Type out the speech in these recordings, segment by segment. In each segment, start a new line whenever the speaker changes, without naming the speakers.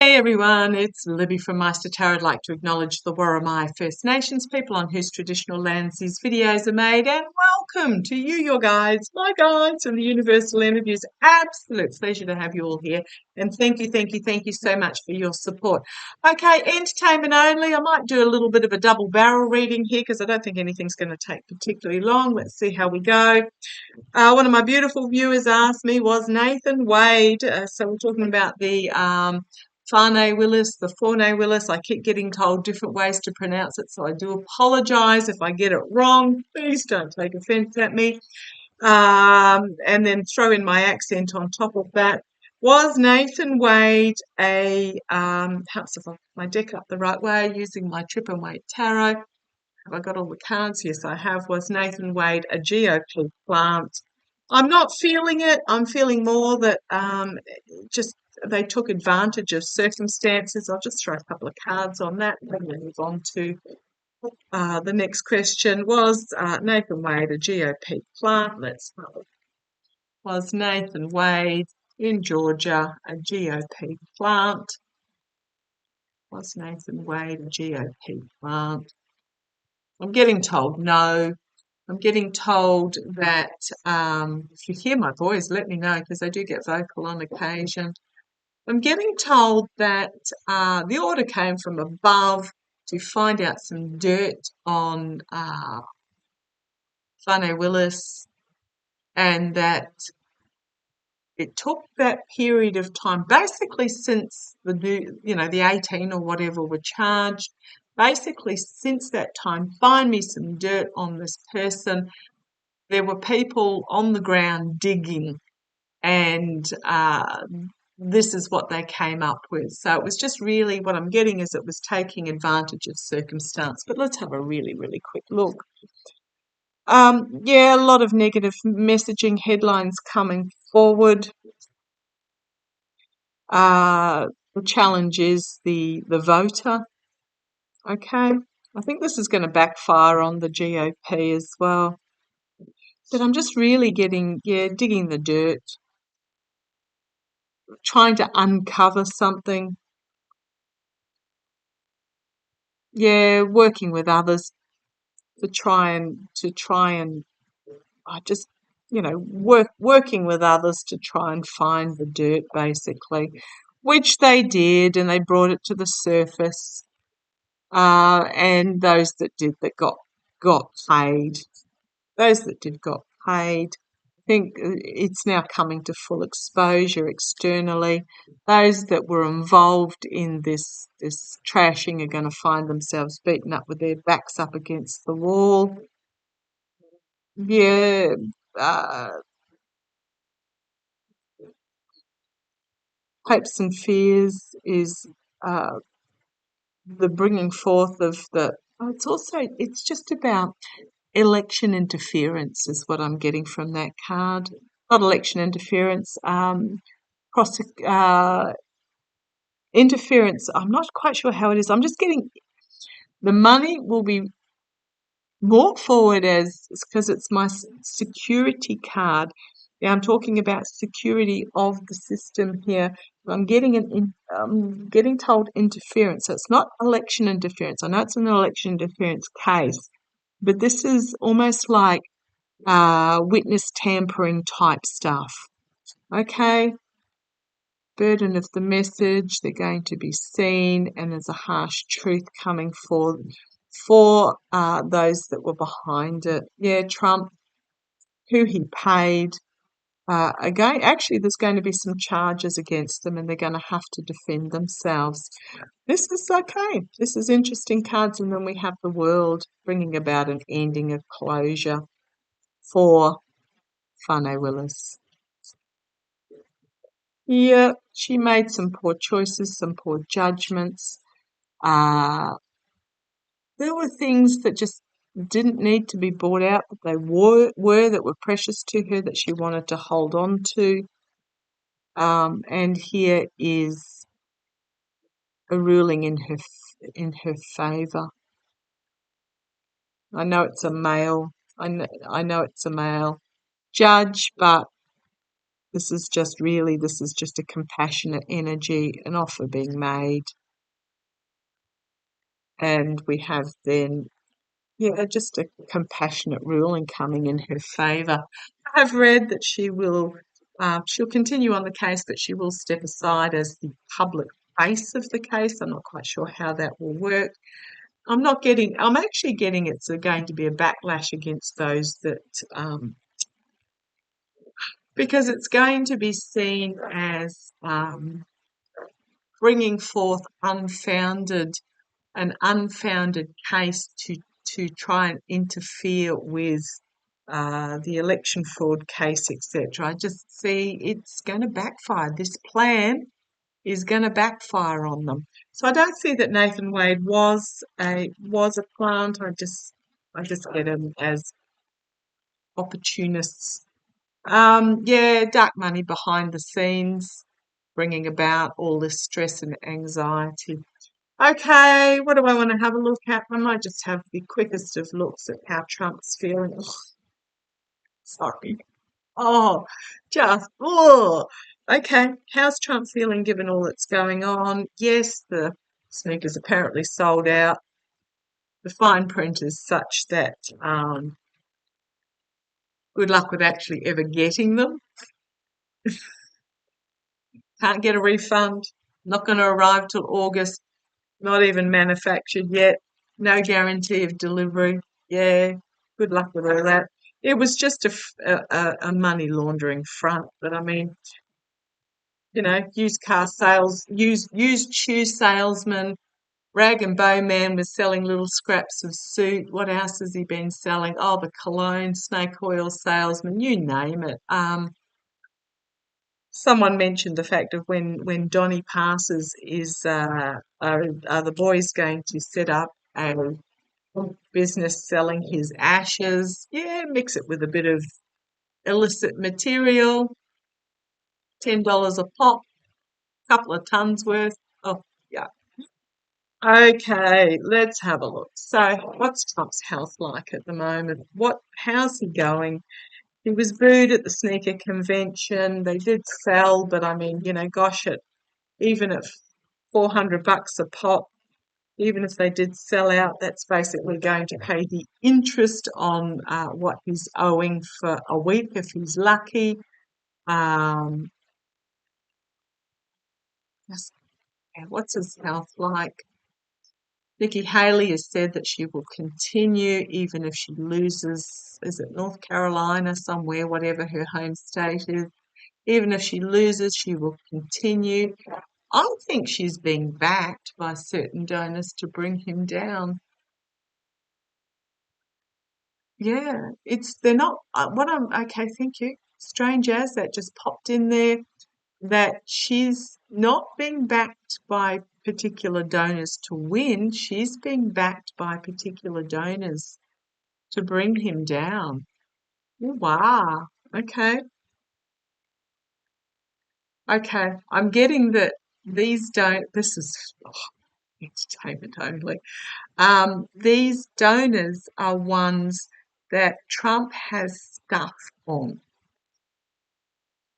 Hey everyone, it's Libby from Meister Tarot. I'd like to acknowledge the Worimi First Nations people on whose traditional lands these videos are made, and welcome to you, your guides, my guides, and the Universal Interviews. Absolute pleasure to have you all here, and thank you so much for your support. Okay, entertainment only. I might do a little bit of a double barrel reading here because I don't think anything's going to take particularly long. Let's see how we go. One of my beautiful viewers asked me, was Nathan Wade, so we're talking about the Farnay Willis, the Fornay Willis. I keep getting told different ways to pronounce it, so I do apologise if I get it wrong. Please don't take offence at me. And then throw in my accent on top of that. Was Nathan Wade perhaps if I my deck up the right way using my Trip and Wade Tarot? Have I got all the cards? Yes, I have. Was Nathan Wade a GOP plant? I'm not feeling it. I'm feeling more that just they took advantage of circumstances. I'll just throw a couple of cards on that and then move on to the next question. Was Nathan Wade a GOP plant? Let's know. Was Nathan Wade in Georgia a GOP plant? Was Nathan Wade a GOP plant? I'm getting told no. I'm getting told that if you hear my voice, let me know because I do get vocal on occasion. I'm getting told that the order came from above to find out some dirt on Farnay Willis, and that it took that period of time, basically since the 18 or whatever were charged. Basically, since that time, find me some dirt on this person. There were people on the ground digging, and this is what they came up with. So it was just really, what I'm getting is it was taking advantage of circumstance. But let's have a really, really quick look. Yeah, a lot of negative messaging headlines coming forward. The challenge is the voter. Okay, I think this is going to backfire on the GOP as well. But I'm just really getting, digging the dirt, trying to uncover something. Yeah, working with others to try and I just working with others to try and find the dirt, basically, which they did, and they brought it to the surface. And those that did that got paid. Those that did got paid. I think it's now coming to full exposure externally. Those that were involved in this trashing are going to find themselves beaten up with their backs up against the wall. Yeah, hopes and fears is the bringing forth of the. It's just about election interference is what I'm getting from that card. Not election interference, interference. I'm not quite sure how it is. I'm just getting the money will be brought forward as, because it's my security card. Now I'm talking about security of the system here. I'm getting told interference. So it's not election interference. I know it's an election interference case, but this is almost like witness tampering type stuff. Okay. Burden of the message, they're going to be seen, and there's a harsh truth coming for those that were behind it. Yeah, Trump, who he paid. Again, actually, there's going to be some charges against them, and they're going to have to defend themselves. This is okay. This is interesting cards, and then we have the world bringing about an ending of closure for Farnay Willis. Yeah, she made some poor choices, some poor judgments. There were things that just didn't need to be brought out, but they were that were precious to her that she wanted to hold on to. And here is a ruling in her favour. I know it's a male. I know it's a male judge, but This is just really, this is just a compassionate energy, an offer being made. And we have then, yeah, just a compassionate ruling coming in her favour. I've read that she'll continue on the case, but she will step aside as the public face of the case. I'm not quite sure how that will work. I'm actually getting it's going to be a backlash against those that, because it's going to be seen as bringing forth an unfounded case to try and interfere with the election fraud case, etc. I just see it's going to backfire. This plan is going to backfire on them. So I don't see that Nathan Wade was a plant. I just get him as opportunists. Yeah, dark money behind the scenes, bringing about all this stress and anxiety. Okay, what do I want to have a look at? I might just have the quickest of looks at how Trump's feeling. Oh, sorry. Oh, okay, how's Trump feeling given all that's going on? Yes, the sneakers apparently sold out. The fine print is such that good luck with actually ever getting them. Can't get a refund. Not going to arrive till August. Not even manufactured yet. No guarantee of delivery. Yeah, good luck with all that. It was just a money laundering front. But I mean, used shoe salesman, rag and bow man was selling little scraps of suit. What else has he been selling? Oh, the cologne, snake oil salesman, you name it. Someone mentioned the fact of when Donny passes, are the boys going to set up a business selling his ashes? Yeah, mix it with a bit of illicit material, $10 a pop, couple of tons worth. Oh, yeah. Okay, let's have a look. So, what's Trump's health like at the moment? How's he going? He was booed at the sneaker convention. They did sell, but I mean, gosh, even at $400 a pop, even if they did sell out, that's basically going to pay the interest on what he's owing for a week if he's lucky. What's his health like? Nikki Haley has said that she will continue even if she loses, is it North Carolina, somewhere, whatever her home state is. Even if she loses, she will continue. I think she's being backed by certain donors to bring him down. Yeah, they're not, okay, thank you. Strange as that just popped in there, that she's not being backed by particular donors to win. She's being backed by particular donors to bring him down. Oh, wow. Okay. Okay. I'm getting that this is entertainment only. These donors are ones that Trump has stuff on,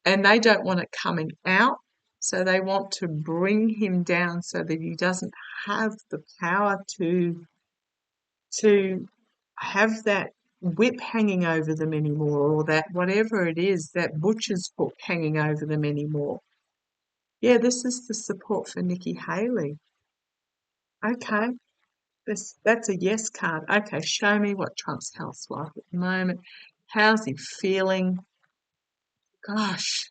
and they don't want it coming out, so they want to bring him down so that he doesn't have the power to have that whip hanging over them anymore, or that whatever it is, that butcher's hook hanging over them anymore. Yeah, this is the support for Nikki Haley. Okay. That's a yes card. Okay, show me what Trump's health's like at the moment. How's he feeling? Gosh,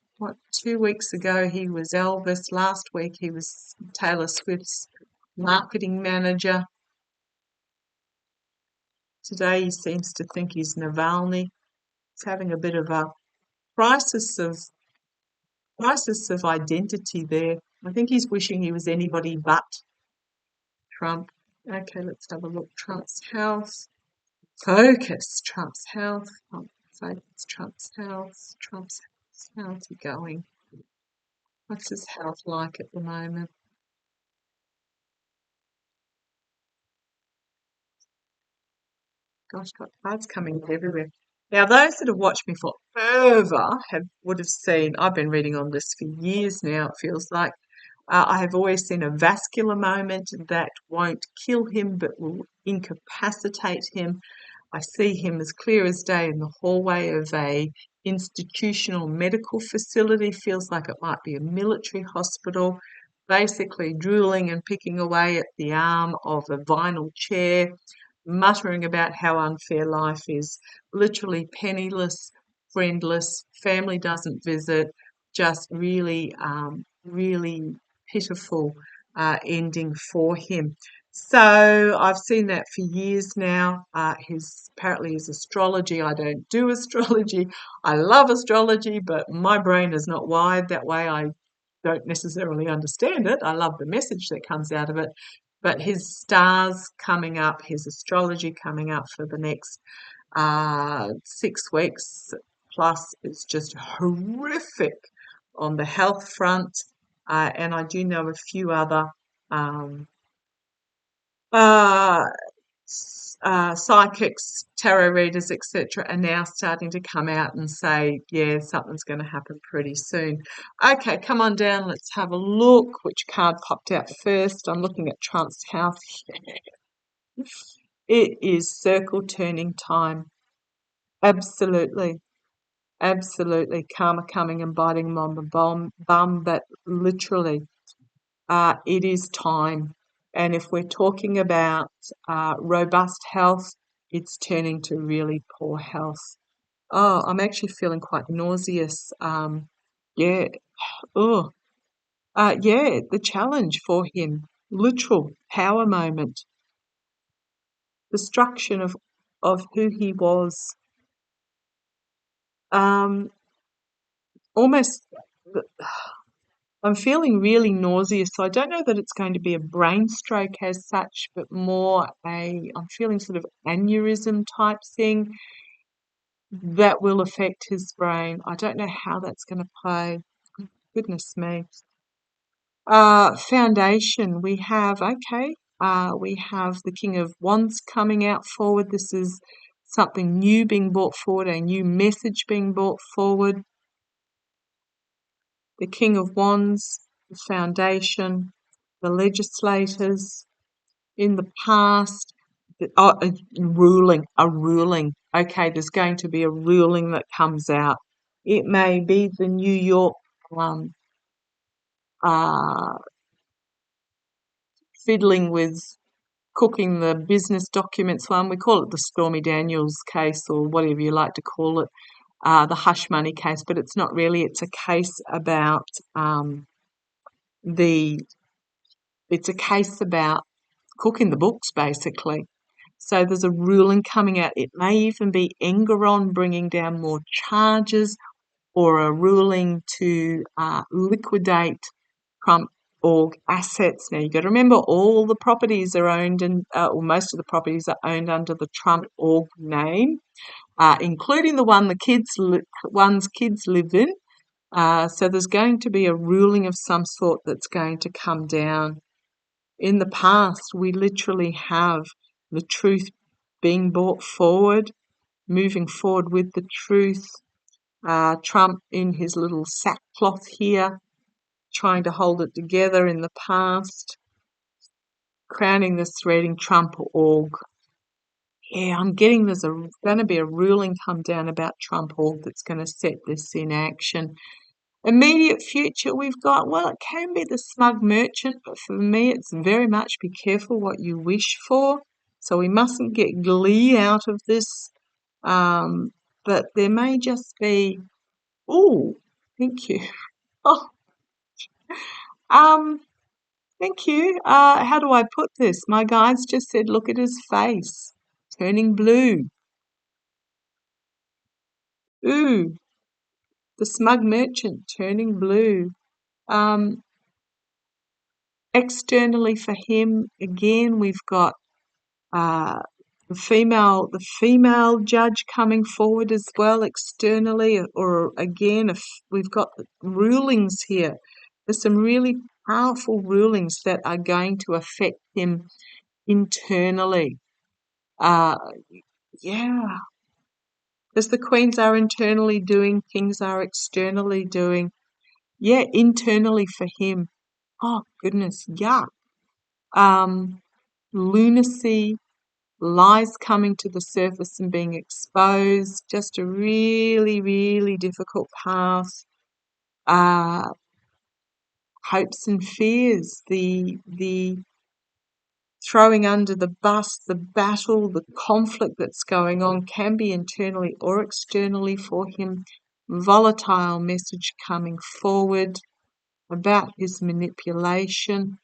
2 weeks ago he was Elvis. Last week he was Taylor Swift's marketing manager. Today he seems to think he's Navalny. He's having a bit of a crisis of identity there. I think he's wishing he was anybody but Trump. Okay, let's have a look. Trump's health. Focus. Trump's health. Focus. Trump's health. Trump's health. How's he going? What's his health like at the moment? Gosh, got cards coming everywhere. Now, those that have watched me forever would have seen, I've been reading on this for years now, it feels like. I have always seen a vascular moment that won't kill him but will incapacitate him. I see him as clear as day in the hallway of a institutional medical facility, feels like it might be a military hospital, basically drooling and picking away at the arm of a vinyl chair, muttering about how unfair life is, literally penniless, friendless, family doesn't visit, just really, really pitiful ending for him. So I've seen that for years now. Apparently his astrology. I don't do astrology. I love astrology, but my brain is not wired that way. I don't necessarily understand it. I love the message that comes out of it. But his stars coming up, his astrology coming up for the next 6 weeks plus is just horrific on the health front. And I do know a few other um, uh, psychics, tarot readers, etc., are now starting to come out and say, yeah, something's going to happen pretty soon. Okay, come on down. Let's have a look. Which card popped out first? I'm looking at Trump's house. It is circle turning time. Absolutely. Absolutely. Karma coming and biting him on the bum, but literally, it is time. And if we're talking about robust health, it's turning to really poor health. Oh, I'm actually feeling quite nauseous. Yeah. Oh, yeah, the challenge for him, literal power moment, destruction of who he was. Almost, I'm feeling really nauseous. So I don't know that it's going to be a brain stroke as such, but more I'm feeling sort of aneurysm type thing that will affect his brain. I don't know how that's going to play. Goodness me. Foundation. We have the King of Wands coming out forward. This is something new being brought forward, a new message being brought forward. The King of Wands, the Foundation, the legislators in the past. A ruling. Okay, there's going to be a ruling that comes out. It may be the New York uh, fiddling with cooking the business documents one. We call it the Stormy Daniels case or whatever you like to call it, the hush money case, but it's not really. It's a case about the. It's a case about cooking the books, basically. So there's a ruling coming out. It may even be Engeron bringing down more charges or a ruling to liquidate Trump org assets. Now, you've got to remember all the properties are owned or most of the properties are owned under the Trump org name, including the ones kids live in. So there's going to be a ruling of some sort that's going to come down. In the past, we literally have the truth being brought forward, moving forward with the truth. Trump in his little sackcloth here, trying to hold it together in the past, crowning this threading Trump org. Yeah, I'm getting there's going to be a ruling come down about Trump org that's going to set this in action. Immediate future, we've got, well, it can be the smug merchant, but for me, it's very much be careful what you wish for. So we mustn't get glee out of this. But there may just be, oh, thank you. Oh, thank you. How do I put this? My guides just said, look at his face, turning blue. Ooh, the smug merchant turning blue. Externally for him, again, we've got the female judge coming forward as well externally, or again, if we've got rulings here. There's some really powerful rulings that are going to affect him internally. Yeah, As the Queens are internally doing, things are externally doing. Yeah, internally for him. Oh, goodness, yuck. Lunacy, lies coming to the surface and being exposed, just a really, really difficult path. Hopes and fears, the throwing under the bus, the battle, the conflict that's going on can be internally or externally for him. Volatile message coming forward about his manipulation,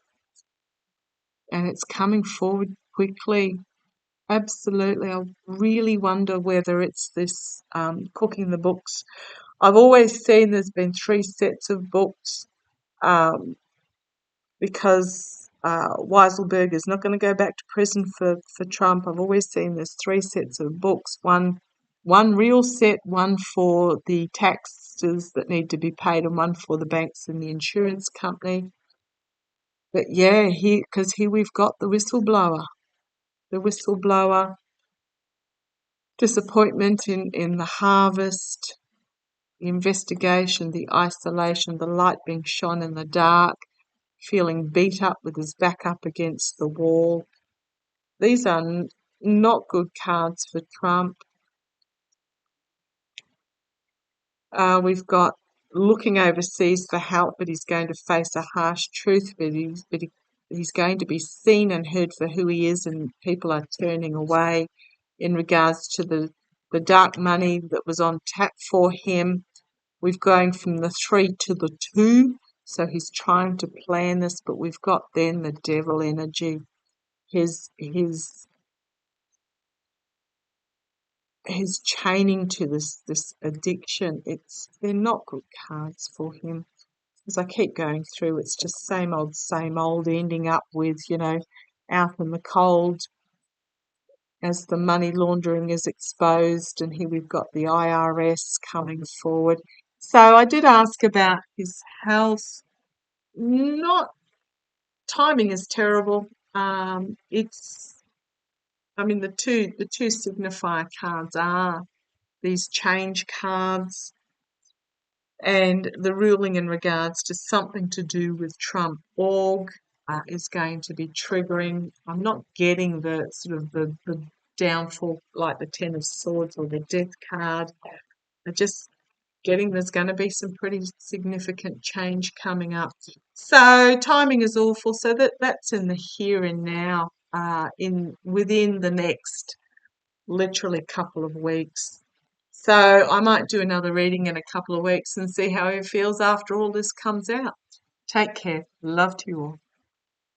and it's coming forward quickly. Absolutely. I really wonder whether it's this cooking the books. I've always seen there's been 3 sets of books because Weiselberg is not going to go back to prison for Trump. I've always seen there's 3 sets of books, one real set, one for the taxes that need to be paid, and one for the banks and the insurance company. But yeah, because here we've got the whistleblower, disappointment in the harvest, the investigation, the isolation, the light being shone in the dark, feeling beat up with his back up against the wall. These are not good cards for Trump. We've got looking overseas for help, but he's going to face a harsh truth, but he's going to be seen and heard for who he is, and people are turning away in regards to the dark money that was on tap for him. We've going from the 3 to the 2, so he's trying to plan this, but we've got then the devil energy. His chaining to this addiction. They're not good cards for him. As I keep going through, it's just same old, ending up with, out in the cold as the money laundering is exposed, and here we've got the IRS coming forward. So I did ask about his health. Not Timing is terrible. The two signifier cards are these change cards, and the ruling in regards to something to do with Trump org is going to be triggering. I'm not getting the sort of the downfall like the Ten of Swords or the Death card. I'm just getting there's going to be some pretty significant change coming up. So timing is awful. So that's in the here and now, within the next literally couple of weeks. So I might do another reading in a couple of weeks and see how he feels after all this comes out. Take care. Love to you all.